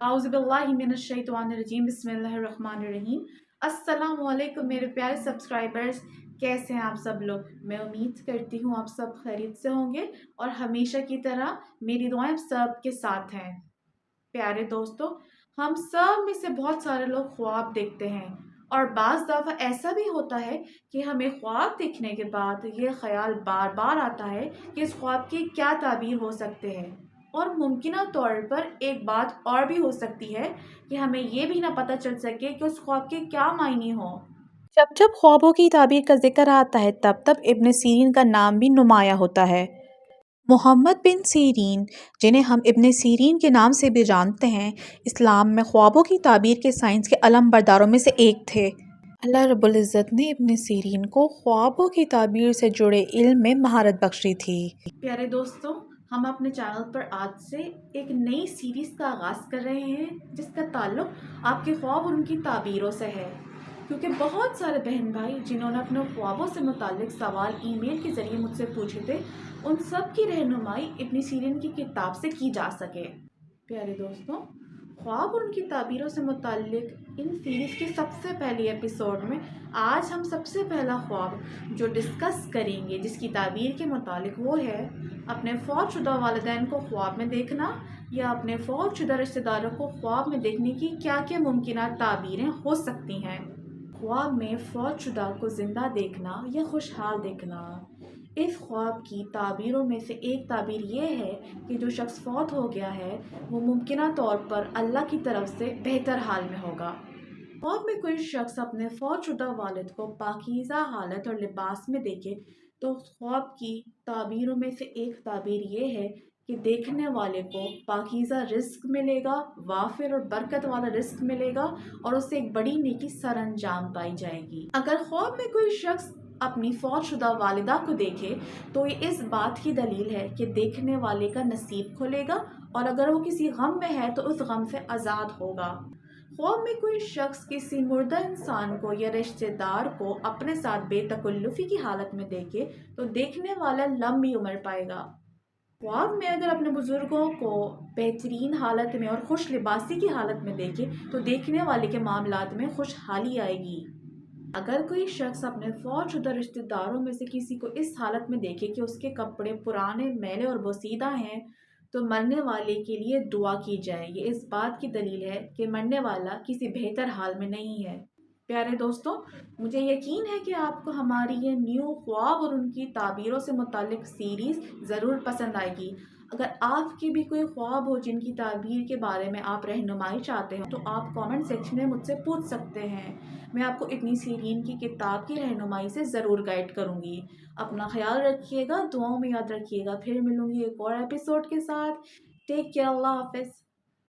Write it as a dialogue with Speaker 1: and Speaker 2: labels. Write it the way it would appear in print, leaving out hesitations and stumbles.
Speaker 1: आउज़ुबिल्लाहिमिनश्शैतानिर्रजीम बिस्मिल्लाहिर्रहमानिर्रहीम। अस्सलाम वालेकुम मेरे प्यारे सब्सक्राइबर्स, कैसे हैं आप सब लोग। मैं उम्मीद करती हूँ आप सब खैरियत से होंगे और हमेशा की तरह मेरी दुआएं आप सब के साथ हैं। प्यारे दोस्तों, हम सब में से बहुत सारे लोग ख्वाब देखते हैं और बाज़ दफ़ा ऐसा भी होता है कि हमें ख्वाब देखने के बाद ये ख्याल बार बार आता है कि इस ख्वाब की क्या ताबीर हो सकते हैं। और मुमकिना तौर पर एक बात और भी हो सकती है कि हमें ये भी ना पता चल सके कि उस ख्वाब के क्या मायने हों। जब जब ख्वाबों की ताबीर का जिक्र आता है तब तब इब्न सीरीन का नाम भी नुमाया होता है। मोहम्मद बिन सीरीन, जिन्हें हम इब्न सीरीन के नाम से भी जानते हैं, इस्लाम में ख्वाबों की ताबीर के साइंस के अलम बरदारों में से एक थे। अल्लाह रब्बुल इज़्ज़त ने इब्न सीरीन को ख्वाबों की ताबीर से जुड़े इल्म में महारत बख्शी थी। प्यारे दोस्तों, हम अपने चैनल पर आज से एक नई सीरीज़ का आगाज़ कर रहे हैं जिसका ताल्लुक आपके ख्वाब और उनकी ताबीरों से है, क्योंकि बहुत सारे बहन भाई जिन्होंने अपने ख्वाबों से मुताल्लिक सवाल ईमेल के ज़रिए मुझसे पूछे थे, उन सब की रहनुमाई इब्न सीरीन की किताब से की जा सके। प्यारे दोस्तों, ख्वाब और उनकी ताबीरों से मुताल्लिक इन सीरीज़ के सबसे पहले एपिसोड में आज हम सबसे पहला ख्वाब जो डिस्कस करेंगे जिसकी ताबीर के मुतालिक वो है अपने फौतशुदा वालिदैन को ख्वाब में देखना या अपने फौतशुदा रिश्तेदारों को ख्वाब में देखने की क्या क्या मुमकिन ताबीरें हो सकती हैं। ख्वाब में फौतशुदा को ज़िंदा देखना या खुशहाल देखना। इस ख्वाब की ताबीरों में से एक ताबीर ये है कि जो शख्स फौत हो गया है वो मुमकिना तौर पर अल्लाह की तरफ से बेहतर हाल में होगा। ख्वाब में कोई शख्स अपने फौतशुदा वालिद को पाकीज़ा हालत और लिबास में देखे तो ख्वाब की ताबीरों में से एक ताबीर ये है कि देखने वाले को पाकीज़ा रिस्क मिलेगा, वाफिर और बरकत वाला रिस्क मिलेगा और उससे एक बड़ी नेकी सर अंजाम पाई जाएगी। अगर ख्वाब में कोई शख्स अपनी फौतशुदा वालिदा को देखे तो ये इस बात की दलील है कि देखने वाले का नसीब खुलेगा और अगर वो किसी गम में है तो उस गम से आज़ाद होगा। ख्वाब में कोई शख्स किसी मुर्दा इंसान को या रिश्तेदार को अपने साथ बेतकल्लुफ़ी की हालत में देखे तो देखने वाला लंबी उम्र पाएगा। ख्वाब में अगर अपने बुज़ुर्गों को बेहतरीन हालत में और खुश लिबासी की हालत में देखे तो देखने वाले के मामलात में खुशहाली आएगी। अगर कोई शख्स अपने फौतशुदा रिश्तेदारों में से किसी को इस हालत में देखे कि उसके कपड़े पुराने, मैले और बोसीदा हैं तो मरने वाले के लिए दुआ की जाए। ये इस बात की दलील है कि मरने वाला किसी बेहतर हाल में नहीं है। प्यारे दोस्तों, मुझे यकीन है कि आपको हमारी ये न्यू ख्वाब और उनकी ताबीरों से मुतालिक सीरीज़ ज़रूर पसंद आएगी। अगर आपकी भी कोई ख्वाब हो जिनकी ताबीर के बारे में आप रहनुमाई चाहते हो तो आप कमेंट सेक्शन में मुझसे पूछ सकते हैं। मैं आपको इब्न सीरीन की किताब की रहनुमाई से ज़रूर गाइड करूँगी। अपना ख्याल रखिएगा, दुआओं में याद रखिएगा। फिर मिलूँगी एक और एपिसोड के साथ। टेक केयर, अल्लाह हाफ़िज़।